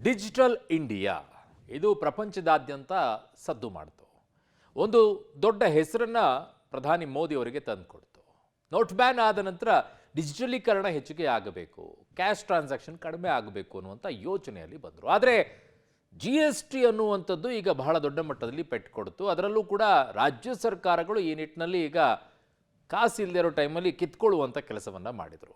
Digital India ಇದು ಪ್ರಪಂಚದಾದ್ಯಂತ ಸದ್ದು ಮಾಡ್ತು. ಒಂದು ದೊಡ್ಡ ಹೆಸರನ್ನ ಪ್ರಧಾನಿ ಮೋದಿ ಅವರಿಗೆ ತಂದುಕೊಡ್ತು. ನೋಟ್ ಬ್ಯಾನ್ ಆದ ನಂತರ ಡಿಜಿಟಲೀಕರಣ ಹೆಚ್ಚಿಗೆ ಆಗಬೇಕು, ಕ್ಯಾಶ್ ಟ್ರಾನ್ಸಾಕ್ಷನ್ ಕಡಿಮೆ ಆಗಬೇಕು ಅನ್ನುವಂಥ ಯೋಚನೆಯಲ್ಲಿ ಬಂದರು. ಆದರೆ GST ಅನ್ನುವಂಥದ್ದು ಈಗ ಬಹಳ ದೊಡ್ಡ ಮಟ್ಟದಲ್ಲಿ ಪೆಟ್ಟುಕೊಡ್ತು. ಅದರಲ್ಲೂ ಕೂಡ ರಾಜ್ಯ ಸರ್ಕಾರಗಳು ಈ ನಿಟ್ಟಿನಲ್ಲಿ ಈಗ ಕಾಸು ಇಲ್ಲದೆ ಇರೋ ಟೈಮಲ್ಲಿ ಕಿತ್ಕೊಳ್ಳುವಂಥ ಕೆಲಸವನ್ನು ಮಾಡಿದರು.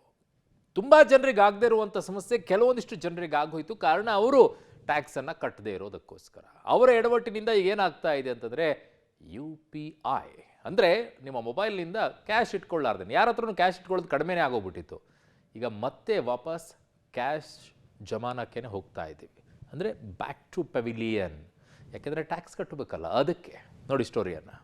ತುಂಬ ಜನರಿಗೆ ಆಗದೆ ಇರುವಂಥ ಸಮಸ್ಯೆ ಕೆಲವೊಂದಿಷ್ಟು ಜನರಿಗೆ ಆಗೋಯ್ತು. ಕಾರಣ ಅವರು ಟ್ಯಾಕ್ಸನ್ನು ಕಟ್ಟದೇ ಇರೋದಕ್ಕೋಸ್ಕರ. ಅವರ ಎಡವಟ್ಟಿನಿಂದ ಏನಾಗ್ತಾ ಇದೆ ಅಂತಂದರೆ UPI ಅಂದರೆ ನಿಮ್ಮ ಮೊಬೈಲ್ನಿಂದ ಕ್ಯಾಶ್ ಇಟ್ಕೊಳ್ಳಾರ್ದೇನೆ ಯಾರ ಹತ್ರನೂ ಕ್ಯಾಶ್ ಇಟ್ಕೊಳ್ಳೋದು ಕಡಿಮೆನೇ ಆಗೋಗ್ಬಿಟ್ಟಿತ್ತು. ಈಗ ಮತ್ತೆ ವಾಪಸ್ ಕ್ಯಾಶ್ ಜಮಾನಕ್ಕೇ ಹೋಗ್ತಾ ಇದ್ದೀವಿ. ಅಂದರೆ ಬ್ಯಾಕ್ ಟು ಪೆವಿಲಿಯನ್. ಯಾಕೆಂದರೆ ಟ್ಯಾಕ್ಸ್ ಕಟ್ಟಬೇಕಲ್ಲ, ಅದಕ್ಕೆ ನೋಡಿ ಸ್ಟೋರಿಯನ್ನು.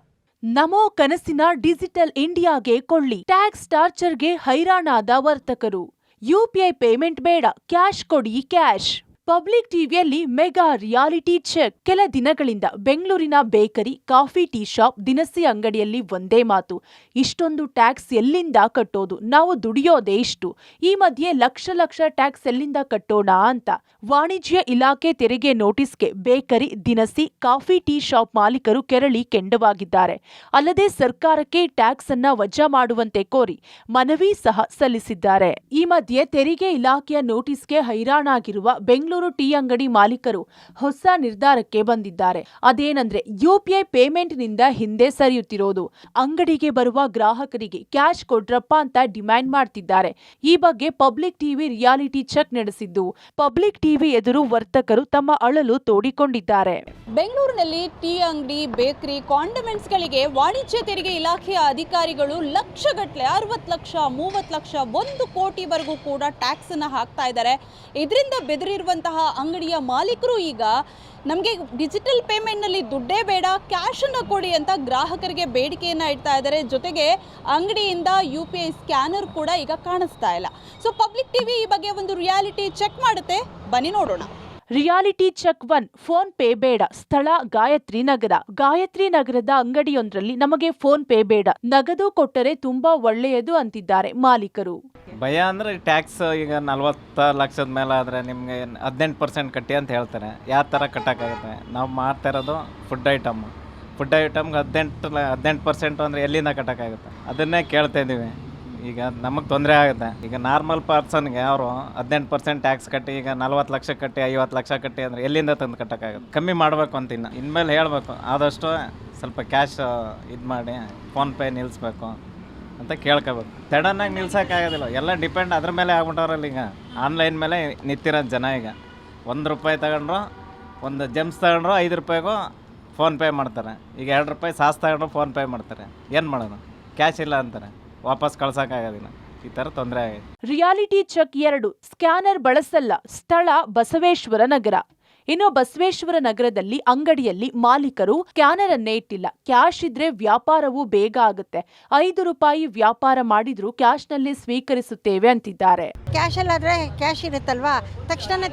ನಮೋ ಕನಸಿನ ಡಿಜಿಟಲ್ ಇಂಡಿಯಾಗೆ ಕೊಳ್ಳಿ. ಟ್ಯಾಕ್ಸ್ ಟಾರ್ಚರ್ಗೆ ಹೈರಾಣಾದ ವರ್ತಕರು. UPI ಪೇಮೆಂಟ್ ಬೇಡ, ಕ್ಯಾಶ್ ಕೊಡಿ ಕ್ಯಾಶ್. ಪಬ್ಲಿಕ್ ಟಿವಿಯಲ್ಲಿ ಮೆಗಾ ರಿಯಾಲಿಟಿ ಚೆಕ್. ಕೆಲ ದಿನಗಳಿಂದ ಬೆಂಗಳೂರಿನ ಬೇಕರಿ, ಕಾಫಿ, ಟೀ ಶಾಪ್, ದಿನಸಿ ಅಂಗಡಿಯಲ್ಲಿ ಒಂದೇ ಮಾತು, ಇಷ್ಟೊಂದು ಟ್ಯಾಕ್ಸ್ ಎಲ್ಲಿಂದ ಕಟ್ಟೋದು, ನಾವು ದುಡಿಯೋದೇ ಇಷ್ಟು, ಈ ಮಧ್ಯೆ ಲಕ್ಷ ಲಕ್ಷ ಟ್ಯಾಕ್ಸ್ ಎಲ್ಲಿಂದ ಕಟ್ಟೋಣ ಅಂತ. ವಾಣಿಜ್ಯ ಇಲಾಖೆ ತೆರಿಗೆ ನೋಟಿಸ್ಗೆ ಬೇಕರಿ, ದಿನಸಿ, ಕಾಫಿ, ಟೀ ಶಾಪ್ ಮಾಲೀಕರು ಕೆರಳಿ ಕೆಂಡವಾಗಿದ್ದಾರೆ. ಅಲ್ಲದೆ ಸರ್ಕಾರಕ್ಕೆ ಟ್ಯಾಕ್ಸ್ ಅನ್ನ ವಜಾ ಮಾಡುವಂತೆ ಕೋರಿ ಮನವಿ ಸಹ ಸಲ್ಲಿಸಿದ್ದಾರೆ. ಈ ಮಧ್ಯೆ ತೆರಿಗೆ ಇಲಾಖೆಯ ನೋಟಿಸ್ಗೆ ಹೈರಾಣಾಗಿರುವ ಬೆಂಗಳೂರು ಟೀ ಅಂಗಡಿ ಮಾಲೀಕರು ಹೊಸ ನಿರ್ಧಾರಕ್ಕೆ ಬಂದಿದ್ದಾರೆ. ಅದೇನಂದ್ರೆ UPI ಪೇಮೆಂಟ್ ನಿಂದ ಹಿಂದೆ ಸರಿಯುತ್ತಿರೋದು. ಅಂಗಡಿಗೆ ಬರುವ ಗ್ರಾಹಕರಿಗೆ ಕ್ಯಾಶ್ ಕೊಡ್ರಪ್ಪ ಅಂತ ಡಿಮ್ಯಾಂಡ್ ಮಾಡ್ತಿದ್ದಾರೆ. ಈ ಬಗ್ಗೆ ಪಬ್ಲಿಕ್ ಟಿವಿ ರಿಯಾಲಿಟಿ ಚೆಕ್ ನಡೆಸಿದ್ದು, ಪಬ್ಲಿಕ್ ಟಿವಿ ಎದುರು ವರ್ತಕರು ತಮ್ಮ ಅಳಲು ತೋಡಿಕೊಂಡಿದ್ದಾರೆ. ಬೆಂಗಳೂರಿನಲ್ಲಿ ಟೀ ಅಂಗಡಿ, ಬೇಕರಿ, ಕಾಂಡಿಮೆಂಟ್ಸ್ಗಳಿಗೆ ವಾಣಿಜ್ಯ ತೆರಿಗೆ ಇಲಾಖೆಯ ಅಧಿಕಾರಿಗಳು ಲಕ್ಷಗಟ್ಟಲೆ 60 ಲಕ್ಷ, 30 ಲಕ್ಷ, 1 ಕೋಟಿವರೆಗೂ ಕೂಡ ಟ್ಯಾಕ್ಸ್ ಅನ್ನ ಹಾಕ್ತಾ ಇದ್ದಾರೆ. ಇದರಿಂದ ಬೆದರಿರುವಂತಹ ಅಂಗಡಿಯ ಮಾಲೀಕರು ಈಗ ನಮಗೆ ಡಿಜಿಟಲ್ ಪೇಮೆಂಟ್ನಲ್ಲಿ ದುಡ್ಡೇ ಬೇಡ, ಕ್ಯಾಶನ್ನು ಕೊಡಿ ಅಂತ ಗ್ರಾಹಕರಿಗೆ ಬೇಡಿಕೆಯನ್ನು ಇಡ್ತಾ ಇದ್ದಾರೆ. ಜೊತೆಗೆ ಅಂಗಡಿಯಿಂದ UPI ಸ್ಕ್ಯಾನರ್ ಕೂಡ ಈಗ ಕಾಣಿಸ್ತಾ ಇಲ್ಲ. ಸೊ ಪಬ್ಲಿಕ್ ಟಿವಿ ಈ ಬಗ್ಗೆ ಒಂದು ರಿಯಾಲಿಟಿ ಚೆಕ್ ಮಾಡುತ್ತೆ, ಬನ್ನಿ ನೋಡೋಣ. Reality check 1. ಫೋನ್ ಪೇ ಬೇಡ. ಸ್ಥಳ ಗಾಯತ್ರಿ ನಗರ. ಗಾಯತ್ರಿ ನಗರದ ಅಂಗಡಿಯೊಂದರಲ್ಲಿ ನಮಗೆ ಫೋನ್ ಪೇ ಬೇಡ, ನಗದು ಕೊಟ್ಟರೆ ತುಂಬಾ ಒಳ್ಳೆಯದು ಅಂತಿದ್ದಾರೆ ಮಾಲೀಕರು. ಭಯ ಅಂದರೆ ಟ್ಯಾಕ್ಸ್ ಈಗ 40 ಲಕ್ಷದ ಮೇಲೆ ಆದರೆ ನಿಮಗೆ 18% ಕಟ್ಟಿ ಅಂತ ಹೇಳ್ತಾರೆ. ಯಾವ ಥರ ಕಟ್ಟೋಕ್ಕಾಗುತ್ತೆ? ನಾವು ಮಾಡ್ತಾ ಇರೋದು ಫುಡ್ ಐಟಮ್ಗೆ 18% ಅಂದರೆ ಎಲ್ಲಿಂದ ಕಟ್ಟೋಕ್ಕಾಗುತ್ತೆ? ಅದನ್ನೇ ಕೇಳ್ತಾ ಇದ್ದೀವಿ. ಈಗ ನಮಗೆ ತೊಂದರೆ ಆಗುತ್ತೆ. ಈಗ ನಾರ್ಮಲ್ ಪರ್ಸನ್ಗೆ ಅವರು 18% ಟ್ಯಾಕ್ಸ್ ಕಟ್ಟಿ ಈಗ 40 ಲಕ್ಷ ಕಟ್ಟಿ 50 ಲಕ್ಷ ಕಟ್ಟಿ ಅಂದರೆ ಎಲ್ಲಿಂದ ತಂದು ಕಟ್ಟೋಕ್ಕಾಗುತ್ತೆ? ಕಮ್ಮಿ ಮಾಡಬೇಕು ಅಂತ ಇನ್ಮೇಲೆ ಹೇಳಬೇಕು. ಆದಷ್ಟು ಸ್ವಲ್ಪ ಕ್ಯಾಶ್ ಇದು ಮಾಡಿ ಫೋನ್ಪೇ ನಿಲ್ಲಿಸ್ಬೇಕು ಅಂತ ಕೇಳ್ಕೋಬೇಕು. ಸಡನ್ನಾಗಿ ನಿಲ್ಸೋಕ್ಕಾಗೋದಿಲ್ಲ. ಎಲ್ಲ ಡಿಪೆಂಡ್ ಅದ್ರ ಮೇಲೆ ಆಗ್ಬಿಟ್ಟವ್ರಲ್ಲ. ಈಗ ಆನ್ಲೈನ್ ಮೇಲೆ ನಿಂತಿರೋ ಜನ ಈಗ ₹1 ತಗೊಂಡ್ರು, ಒಂದು ಜೆಮ್ಸ್ ತಗೊಂಡ್ರು 5 ರೂಪಾಯಿಗೂ ಫೋನ್ಪೇ ಮಾಡ್ತಾರೆ. ಈಗ ₹2 ಸಾಸ್ ತಗೊಂಡ್ರು ಫೋನ್ಪೇ ಮಾಡ್ತಾರೆ. ಏನು ಮಾಡೋದು? ಕ್ಯಾಶ್ ಇಲ್ಲ ಅಂತಾರೆ, ವಾಪಸ್ ಕಳ್ಸೋಕ್ಕಾಗೋದಿಲ್ಲ. ಈ ಥರ ತೊಂದರೆ ಆಗಿದೆ. Reality check 2. ಸ್ಕ್ಯಾನರ್ ಬಳಸಲ್ಲ. ಸ್ಥಳ ಬಸವೇಶ್ವರ ನಗರ. ಇನ್ನು ಬಸವೇಶ್ವರ ನಗರದಲ್ಲಿ ಅಂಗಡಿಯಲ್ಲಿ ಮಾಲೀಕರು ಸ್ಕ್ಯಾನರ್ ಅನ್ನೇ ಇಟ್ಟಿಲ್ಲ. ಕ್ಯಾಶ್ ಇದ್ರೆ ವ್ಯಾಪಾರವೂ ಬೇಗ ಆಗುತ್ತೆ. ₹5 ವ್ಯಾಪಾರ ಮಾಡಿದ್ರು ಕ್ಯಾಶ್ನಲ್ಲಿ ಸ್ವೀಕರಿಸುತ್ತೇವೆ ಅಂತಿದ್ದಾರೆ. ಕ್ಯಾಶಲ್ಲಾದರೆ ಕ್ಯಾಶ್ ಇರುತ್ತಲ್ವಾ, ತಕ್ಷಣ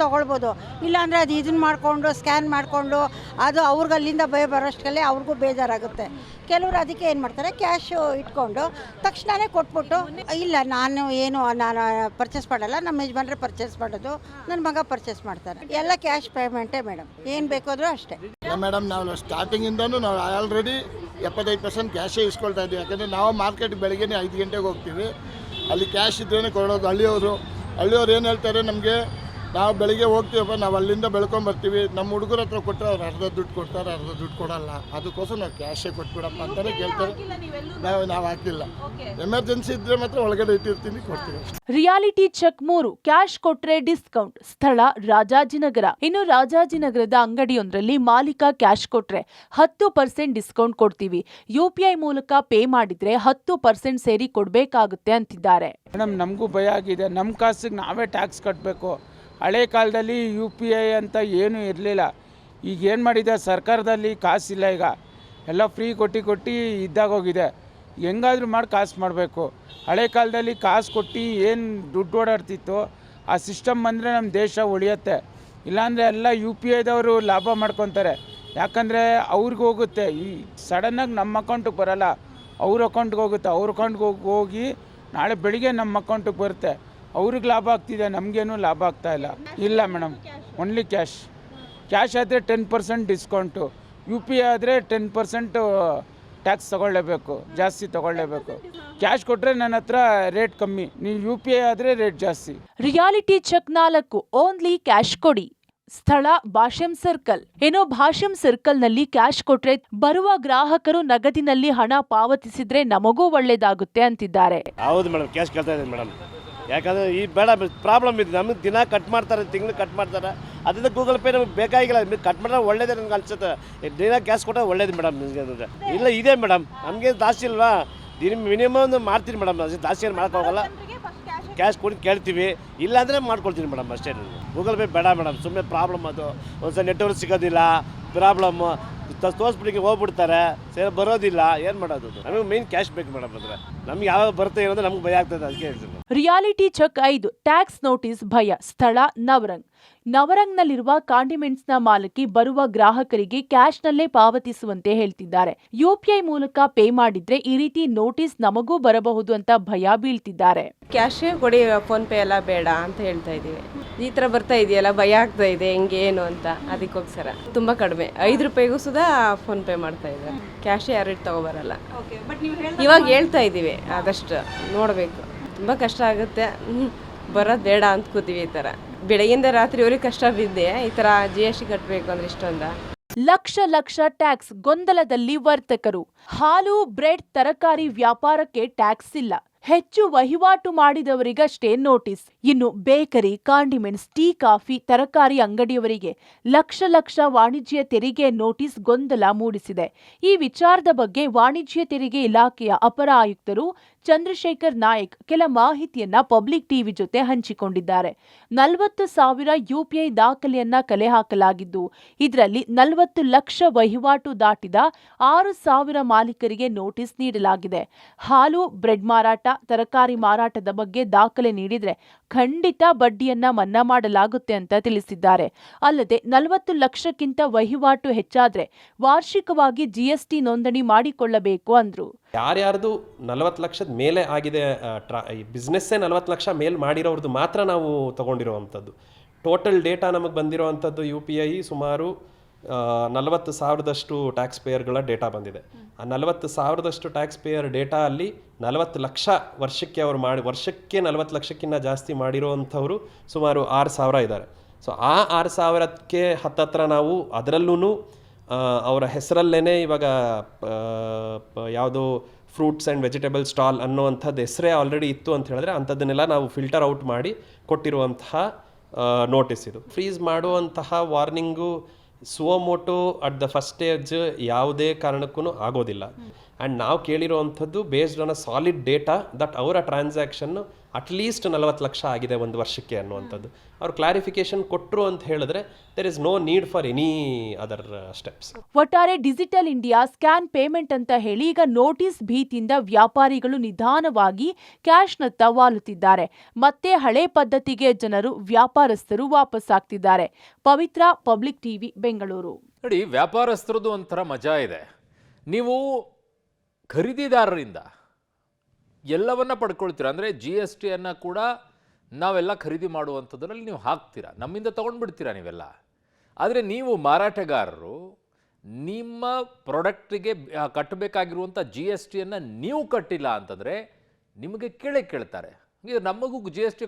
ತಗೊಳ್ಬೋದು. ಇಲ್ಲಾಂದರೆ ಅದು ಇದನ್ನು ಮಾಡಿಕೊಂಡು ಸ್ಕ್ಯಾನ್ ಮಾಡಿಕೊಂಡು ಅದು ಅವ್ರಿಗೆ ಅಲ್ಲಿಂದ ಬರೋಷ್ಟರಲ್ಲಿ ಅವ್ರಿಗೂ ಬೇಜಾರಾಗುತ್ತೆ. ಕೆಲವರು ಅದಕ್ಕೆ ಏನು ಮಾಡ್ತಾರೆ, ಕ್ಯಾಶು ಇಟ್ಕೊಂಡು ತಕ್ಷಣವೇ ಕೊಟ್ಬಿಟ್ಟು, ಇಲ್ಲ ನಾನು ಪರ್ಚೇಸ್ ಮಾಡಲ್ಲ, ನಮ್ಮ ಯಜಮಾನ್ರೆ ಪರ್ಚೇಸ್ ಮಾಡೋದು, ನನ್ನ ಮಗ ಪರ್ಚೇಸ್ ಮಾಡ್ತಾರೆ. ಎಲ್ಲ ಕ್ಯಾಶ್ ಪೇಮೆಂಟೇ ಮೇಡಮ್, ಏನು ಬೇಕಾದರೂ ಅಷ್ಟೇ. ಮೇಡಮ್ ನಾವು ಸ್ಟಾರ್ಟಿಂಗಿಂದನೂ ನಾವು ಆಲ್ರೆಡಿ 75% ಕ್ಯಾಶೇ ಇಸ್ಕೊಳ್ತಾ ಇದ್ದೀವಿ. ಯಾಕಂದರೆ ನಾವು ಮಾರ್ಕೆಟ್ ಬೆಳಗ್ಗೆ 5 ಗಂಟೆಗೆ ಹೋಗ್ತೀವಿ. ಅಲ್ಲಿ ಕ್ಯಾಶ್ ಇದ್ರೇ ಕೊಡೋದು. ಹಳ್ಳಿಯವರು ಏನು ಹೇಳ್ತಾರೆ, ನಮಗೆ ನಾವು ಬೆಳಿಗ್ಗೆ ಹೋಗ್ತೀವಪ್ಪ, ನಾವು ಅಲ್ಲಿಂದ ಬೆಳ್ಕೊಂಬರ್ತೀವಿ, ನಮ್ಮ ಹುಡುಗರ ಹತ್ರ ಕೊಟ್ಟರೆ ಅವ್ರು ಅರ್ಧ ದುಡ್ಡು ಕೊಡ್ತಾರೆ, ಅರ್ಧ ದುಡ್ಡು ಕೊಡಲ್ಲ, ಅದಕ್ಕೋಸ್ಕರ ನಾವು ಕ್ಯಾಶೇ ಕೊಟ್ಬಿಡಪ್ಪ ಅಂತಲೇ ಕೇಳ್ತಾರೆ. ನಾವು ಹಾಕಿಲ್ಲ. ಎಮರ್ಜೆನ್ಸಿ ಇದ್ದರೆ ಮಾತ್ರ ಒಳಗಡೆ ಇಟ್ಟಿರ್ತೀನಿ, ಕೊಡ್ತೀವಿ. Reality check 3. ಕ್ಯಾಶ್ ಕೊಟ್ರೆ ಡಿಸ್ಕೌಂಟ್. ಸ್ಥಳ ರಾಜಾಜಿನಗರ. ಇನ್ನು ರಾಜಾಜಿನಗರದ ಅಂಗಡಿಯೊಂದರಲ್ಲಿ ಮಾಲೀಕ ಕ್ಯಾಶ್ ಕೊಟ್ರೆ 10% ಡಿಸ್ಕೌಂಟ್ ಕೊಡ್ತೀವಿ, UPI ಮೂಲಕ ಪೇ ಮಾಡಿದ್ರೆ 10% ಸೇರಿ ಕೊಡಬೇಕಾಗುತ್ತೆ ಅಂತಿದ್ದಾರೆ. ಮೇಡಮ್ ನಮಗೂ ಭಯ ಆಗಿದೆ. ನಮ್ಮ ಕಾಸಿಗೆ ನಾವೇ ಟ್ಯಾಕ್ಸ್ ಕಟ್ಟಬೇಕು. ಹಳೆ ಕಾಲದಲ್ಲಿ UPI ಅಂತ ಏನೂ ಇರಲಿಲ್ಲ. ಈಗ ಏನು ಮಾಡಿದೆ ಸರ್ಕಾರದಲ್ಲಿ, ಕಾಸಿಲ್ಲ. ಈಗ ಎಲ್ಲ ಫ್ರೀ ಕೊಟ್ಟು ಇದ್ದಾಗೋಗಿದೆ. ಹೆಂಗಾದ್ರೂ ಮಾಡಿ ಕಾಸು ಮಾಡಬೇಕು. ಹಳೆ ಕಾಲದಲ್ಲಿ ಕಾಸು ಕೊಟ್ಟು ಏನು ದುಡ್ಡು ಓಡಾಡ್ತಿತ್ತು, ಆ ಸಿಸ್ಟಮ್ ಬಂದರೆ ನಮ್ಮ ದೇಶ ಉಳಿಯುತ್ತೆ. ಇಲ್ಲಾಂದರೆ ಎಲ್ಲ UPIದವರು ಲಾಭ ಮಾಡ್ಕೊತಾರೆ. ಯಾಕಂದರೆ ಅವ್ರಿಗೆ ಹೋಗುತ್ತೆ. ಈ ಸಡನ್ನಾಗಿ ನಮ್ಮ ಅಕೌಂಟಿಗೆ ಬರೋಲ್ಲ, ಅವ್ರ ಅಕೌಂಟ್ಗೆ ಹೋಗುತ್ತೆ. ಅವ್ರ ಅಕೌಂಟ್ಗೆ ಹೋಗಿ ನಾಳೆ ಬೆಳಿಗ್ಗೆ ನಮ್ಮ ಅಕೌಂಟಿಗೆ ಬರುತ್ತೆ. ಅವ್ರಿಗೆ ಲಾಭ ಆಗ್ತಿದೆ, ನಮಗೇನು ಲಾಭ ಆಗ್ತಾ ಇಲ್ಲ. ಇಲ್ಲ ಮೇಡಮ್, ಓನ್ಲಿ ಕ್ಯಾಶ್ ಆದರೆ 10% ಡಿಸ್ಕೌಂಟು, ಯು ಪಿ ಐ ಆದರೆ 10% ಟ್ಯಾಕ್ಸ್ ತೊಗೊಳ್ಳೇಬೇಕು, ಜಾಸ್ತಿ ತೊಗೊಳ್ಳೇಬೇಕು. ಕ್ಯಾಶ್ ಕೊಟ್ಟರೆ ನನ್ನ ಹತ್ರ ರೇಟ್ ಕಮ್ಮಿ, ನೀವು ಯು ಪಿ ಐ ಆದರೆ ರೇಟ್ ಜಾಸ್ತಿ. ರಿಯಾಲಿಟಿ ಚೆಕ್ 4 ಓನ್ಲಿ ಕ್ಯಾಶ್ ಕೊಡಿ. ಸ್ಥಳ ಭಾಷ್ಯಂ ಸರ್ಕಲ್. ಭಾಷ್ಯಂ ಸರ್ಕಲ್ನಲ್ಲಿ ಕ್ಯಾಶ್ ಕೊಟ್ರೆ ಬರುವ ಗ್ರಾಹಕರು ನಗದಿನಲ್ಲಿ ಹಣ ಪಾವತಿಸಿದ್ರೆ ನಮಗೂ ಒಳ್ಳೇದಾಗುತ್ತೆ ಅಂತಿದ್ದಾರೆ. ಹೌದು ಮೇಡಮ್, ಕ್ಯಾಶ್ ಕೇಳ್ತಾ ಇದ್ದೀನಿ ಮೇಡಮ್. ಯಾಕಂದರೆ ಈ ಬೇಡ ಪ್ರಾಬ್ಲಮ್ ಇದೆ, ನಮಗೆ ದಿನ ಕಟ್ ಮಾಡ್ತಾರೆ, ತಿಂಗಳು ಕಟ್ ಮಾಡ್ತಾರೆ. ಅದರಿಂದ ಗೂಗಲ್ ಪೇ ನಮಗೆ ಬೇಕಾಗಿಲ್ಲ, ನಿಮಗೆ ಕಟ್ ಮಾಡಿದ್ರೆ ಒಳ್ಳೇದೇ ನನಗೆ ಅನ್ಸುತ್ತೆ. ದಿನ ಕ್ಯಾಶ್ ಕೊಟ್ಟರೆ ಒಳ್ಳೇದು ಮೇಡಮ್. ನಿಮಗೆ ಇಲ್ಲ ಇದೆ ಮೇಡಮ್, ನಮಗೆ ಜಾಸ್ತಿ ಇಲ್ವಾ, ದಿನ ಮಿನಿಮಮ್ ಮಾಡ್ತೀನಿ ಮೇಡಮ್, ಜಾಸ್ತಿ ಏನು ಮಾಡೋಕ್ಕಾಗಲ್ಲ. ಕ್ಯಾಶ್ ಕೊಡಿ ಕೇಳ್ತೀವಿ, ಇಲ್ಲಾಂದರೆ ಮಾಡ್ಕೊಳ್ತೀನಿ ಮೇಡಮ್, ಅಷ್ಟೇ. ಗೂಗಲ್ ಪೇ ಬೇಡ ಮೇಡಮ್, ಸುಮ್ಮನೆ ಪ್ರಾಬ್ಲಮ್ ಅದು. ಒಂದ್ಸಲ ನೆಟ್ವರ್ಕ್ ಸಿಗೋದಿಲ್ಲ, ಪ್ರಾಬ್ಲಮ್ಮು, ತೋರಿಸ್ಬಿಟ್ಟಿಗೆ ಹೋಗ್ಬಿಡ್ತಾರೆ, ಸರಿ ಬರೋದಿಲ್ಲ, ಏನು ಮಾಡೋದು. ನಮಗೆ ಮೇನ್ ಕ್ಯಾಶ್ ಬೇಕು ಮೇಡಮ್. ಅಂದರೆ ನಮ್ಗೆ ಯಾವಾಗ ಬರುತ್ತೆ ಏನಂದ್ರೆ ನಮ್ಗೆ ಭಯ ಆಗ್ತದೆ, ಅದಕ್ಕೆ ಹೇಳ್ತೀನಿ. ರಿಯಾಲಿಟಿ ಚೆಕ್ 5 ಟ್ಯಾಕ್ಸ್ ನೋಟಿಸ್ ಭಯ. ಸ್ಥಳ ನವರಂಗ್ನಲ್ಲಿರುವ ಕಾಂಡಿಮೆಂಟ್ಸ್ನ ಮಾಲಕಿ ಬರುವ ಗ್ರಾಹಕರಿಗೆ ಕ್ಯಾಶ್ನಲ್ಲೇ ಪಾವತಿಸುವಂತೆ ಹೇಳ್ತಿದ್ದಾರೆ. ಯುಪಿಐ ಮೂಲಕ ಪೇ ಮಾಡಿದ್ರೆ ಈ ರೀತಿ ನೋಟಿಸ್ ನಮಗೂ ಬರಬಹುದು ಅಂತ ಭಯ ಬೀಳ್ತಿದ್ದಾರೆ. ಕ್ಯಾಶೇ ಕೊಡಿ, ಫೋನ್ ಪೇ ಎಲ್ಲ ಬೇಡ ಅಂತ ಹೇಳ್ತಾ ಇದ್ದೀವಿ. ಈ ಥರ ಬರ್ತಾ ಇದೆಯಲ್ಲ, ಭಯ ಆಗ್ತಾ ಇದೆ ಹೆಂಗೆ ಏನು ಅಂತ, ಅದಕ್ಕೋಸ್ಕರ ತುಂಬ ಕಡಿಮೆ 5 ರೂಪಾಯಿಗೂ ಸುಧಾ ಫೋನ್ ಪೇ ಮಾಡ್ತಾ ಇದ್ದಾರೆ. ಕ್ಯಾಶೇ ಯಾರು ತಗೋಬರಲ್ಲ. ಇವಾಗ ಹೇಳ್ತಾ ಇದ್ದೀವಿ, ಆದಷ್ಟು ನೋಡಬೇಕು. ತುಂಬ ಕಷ್ಟ ಆಗುತ್ತೆ, ಬರೋದು ಬೇಡ ಅಂತ ಕೂತೀವಿ. ಈ ಥರ ಬೆಳಗಿಂದ ರಾತ್ರಿವರೆಗೆ ಕಷ್ಟ ಬಿದ್ದೆ, ಈ ಥರ GST ಕಟ್ಟಬೇಕು ಅಂದ್ರೆ ಇಷ್ಟೊಂದ. ಲಕ್ಷ ಟ್ಯಾಕ್ಸ್ ಗೊಂದಲದಲ್ಲಿ ವರ್ತಕರು. ಹಾಲು, ಬ್ರೆಡ್, ತರಕಾರಿ ವ್ಯಾಪಾರಕ್ಕೆ ಟ್ಯಾಕ್ಸ್ ಇಲ್ಲ. ಹೆಚ್ಚು ವಹಿವಾಟು ಮಾಡಿದವರಿಗಷ್ಟೇ ನೋಟಿಸ್. ಇನ್ನು ಬೇಕರಿ, ಕಾಂಡಿಮೆಂಟ್ಸ್, ಟೀ, ಕಾಫಿ, ತರಕಾರಿ ಅಂಗಡಿಯವರಿಗೆ ಲಕ್ಷ ವಾಣಿಜ್ಯ ತೆರಿಗೆ ನೋಟಿಸ್ ಗೊಂದಲ ಮೂಡಿಸಿದೆ. ಈ ವಿಚಾರದ ಬಗ್ಗೆ ವಾಣಿಜ್ಯ ತೆರಿಗೆ ಇಲಾಖೆಯ ಅಪರ ಆಯುಕ್ತರು ಚಂದ್ರಶೇಖರ್ ನಾಯಕ್ ಕೆಲ ಮಾಹಿತಿಯನ್ನ ಪಬ್ಲಿಕ್ ಟಿವಿ ಜೊತೆ ಹಂಚಿಕೊಂಡಿದ್ದಾರೆ. 40,000 UPI ದಾಖಲೆಯನ್ನ ಕಲೆ ಹಾಕಲಾಗಿದ್ದು, ಇದರಲ್ಲಿ 40 ಲಕ್ಷ ವಹಿವಾಟು ದಾಟಿದ 6,000 ಮಾಲೀಕರಿಗೆ ನೋಟಿಸ್ ನೀಡಲಾಗಿದೆ. ಹಾಲು, ಬ್ರೆಡ್ ಮಾರಾಟ, ತರಕಾರಿ ಮಾರಾಟದ ಬಗ್ಗೆ ದಾಖಲೆ ನೀಡಿದ್ರೆ ಖಂಡಿತ ಬಡ್ಡಿಯನ್ನ ಮನ್ನಾ ಮಾಡಲಾಗುತ್ತೆ ಅಂತ ತಿಳಿಸಿದ್ದಾರೆ. ಅಲ್ಲದೆ 40 ಲಕ್ಷಕ್ಕಿಂತ ವಹಿವಾಟು ಹೆಚ್ಚಾದ್ರೆ ವಾರ್ಷಿಕವಾಗಿ GST ನೋಂದಣಿ ಮಾಡಿಕೊಳ್ಳಬೇಕು ಅಂದ್ರು. ಯಾರ್ಯಾರ್ದು 40 ಲಕ್ಷದ ಮೇಲೆ ಆಗಿದೆ, ಬಿಸ್ನೆಸ್ಸೇ 40 ಲಕ್ಷ ಮೇಲೆ ಮಾಡಿರೋರ್ದು ಮಾತ್ರ ನಾವು ತಗೊಂಡಿರೋವಂಥದ್ದು. ಟೋಟಲ್ ಡೇಟಾ ನಮಗೆ ಬಂದಿರೋವಂಥದ್ದು UPI ಸುಮಾರು 40,000ದಷ್ಟು ಟ್ಯಾಕ್ಸ್ ಪೇಯರ್ಗಳ ಡೇಟಾ ಬಂದಿದೆ. ಆ 40,000ದಷ್ಟು ಟ್ಯಾಕ್ಸ್ ಪೇಯರ್ ಡೇಟಾ ಅಲ್ಲಿ 40 ಲಕ್ಷ ವರ್ಷಕ್ಕೆ ಅವರು ವರ್ಷಕ್ಕೆ 40 ಲಕ್ಷಕ್ಕಿಂತ ಜಾಸ್ತಿ ಮಾಡಿರೋವಂಥವ್ರು ಸುಮಾರು 6,000 ಇದ್ದಾರೆ. ಸೊ ಆ 6,000ಕ್ಕೆ ಹತ್ತತ್ರ ನಾವು ಅದರಲ್ಲೂ ಅವರ ಹೆಸರಲ್ಲೇ ಇವಾಗ ಯಾವುದೋ ಫ್ರೂಟ್ಸ್ ಆ್ಯಂಡ್ ವೆಜಿಟೇಬಲ್ ಸ್ಟಾಲ್ ಅನ್ನೋವಂಥದ್ದು ಹೆಸರೇ ಆಲ್ರೆಡಿ ಇತ್ತು ಅಂತ ಹೇಳಿದ್ರೆ ಅಂಥದ್ದನ್ನೆಲ್ಲ ನಾವು ಫಿಲ್ಟರ್ ಔಟ್ ಮಾಡಿ ಕೊಟ್ಟಿರುವಂತಹ ನೋಟಿಸ್ ಇದು. ಫ್ರೀಸ್ ಮಾಡುವಂತಹ warning suo motu at the first stage ಯಾವುದೇ ಕಾರಣಕ್ಕೂ ಆಗೋದಿಲ್ಲ. ಆ್ಯಂಡ್ ನಾವು ಕೇಳಿರುವಂಥದ್ದು based on a solid data that ಅವರ ಟ್ರಾನ್ಸಾಕ್ಷನ್ನು ಅಟ್ಲೀಸ್ಟ್ 40 ಲಕ್ಷ ಆಗಿದೆ ಒಂದು ವರ್ಷಕ್ಕೆ ಅನ್ನುವಂಥದ್ದು. ಅವ್ರು ಕ್ಲಾರಿಫಿಕೇಶನ್ ಕೊಟ್ಟರು ಅಂತ ಹೇಳಿದ್ರೆ there is no need for any other steps. ಒಟ್ಟಾರೆ ಡಿಜಿಟಲ್ ಇಂಡಿಯಾ ಸ್ಕ್ಯಾನ್ ಪೇಮೆಂಟ್ ಅಂತ ಹೇಳಿ ಈಗ ನೋಟಿಸ್ ಭೀತಿಯಿಂದ ವ್ಯಾಪಾರಿಗಳು ನಿಧಾನವಾಗಿ ಕ್ಯಾಶ್ನತ್ತ ವಾಲುತ್ತಿದ್ದಾರೆ. ಮತ್ತೆ ಹಳೆ ಪದ್ಧತಿಗೆ ಜನರು, ವ್ಯಾಪಾರಸ್ಥರು ವಾಪಸ್ಸಾಗ್ತಿದ್ದಾರೆ. ಪವಿತ್ರ, ಪಬ್ಲಿಕ್ ಟಿವಿ, ಬೆಂಗಳೂರು. ನೋಡಿ, ವ್ಯಾಪಾರಸ್ಥರದ್ದು ಒಂಥರ ಮಜಾ ಇದೆ. ನೀವು ಖರೀದಿದಾರರಿಂದ ಎಲ್ಲವನ್ನ ಪಡ್ಕೊಳ್ತೀರ. ಅಂದರೆ GST ಅನ್ನು ಕೂಡ ನಾವೆಲ್ಲ ಖರೀದಿ ಮಾಡುವಂಥದ್ರಲ್ಲಿ ನೀವು ಹಾಕ್ತೀರಾ, ನಮ್ಮಿಂದ ತೊಗೊಂಡ್ಬಿಡ್ತೀರಾ ನೀವೆಲ್ಲ. ಆದರೆ ನೀವು ಮಾರಾಟಗಾರರು ನಿಮ್ಮ ಪ್ರಾಡಕ್ಟಿಗೆ ಕಟ್ಟಬೇಕಾಗಿರುವಂಥ GSTಯನ್ನು ನೀವು ಕಟ್ಟಿಲ್ಲ ಅಂತಂದರೆ ನಿಮಗೆ ಕೇಳ್ತಾರೆ. ಇದು ನಮಗೂ GST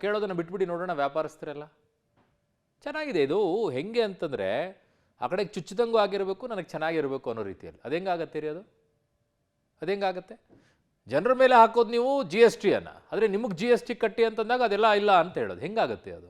ಕೇಳೋದನ್ನು ಬಿಟ್ಬಿಡಿ ನೋಡೋಣ ವ್ಯಾಪಾರಸ್ಥರೆಲ್ಲ. ಚೆನ್ನಾಗಿದೆ ಇದು. ಹೆಂಗೆ ಅಂತಂದರೆ ಆ ಕಡೆಗೆ ಚುಚ್ಚಿದಂಗೂ ಆಗಿರಬೇಕು, ನನಗೆ ಚೆನ್ನಾಗಿರಬೇಕು ಅನ್ನೋ ರೀತಿಯಲ್ಲಿ. ಅದು ಹೆಂಗಾಗತ್ತೆ ರೀ? ಅದು ಹೆಂಗಾಗತ್ತೆ? ಜನರ ಮೇಲೆ ಹಾಕೋದು ನೀವು GSTಯನ್ನು, ಆದರೆ ನಿಮಗೆ GST ಕಟ್ಟಿ ಅಂತಂದಾಗ ಅದೆಲ್ಲ ಇಲ್ಲ ಅಂತ ಹೇಳೋದು ಹೆಂಗಾಗುತ್ತೆ ಅದು?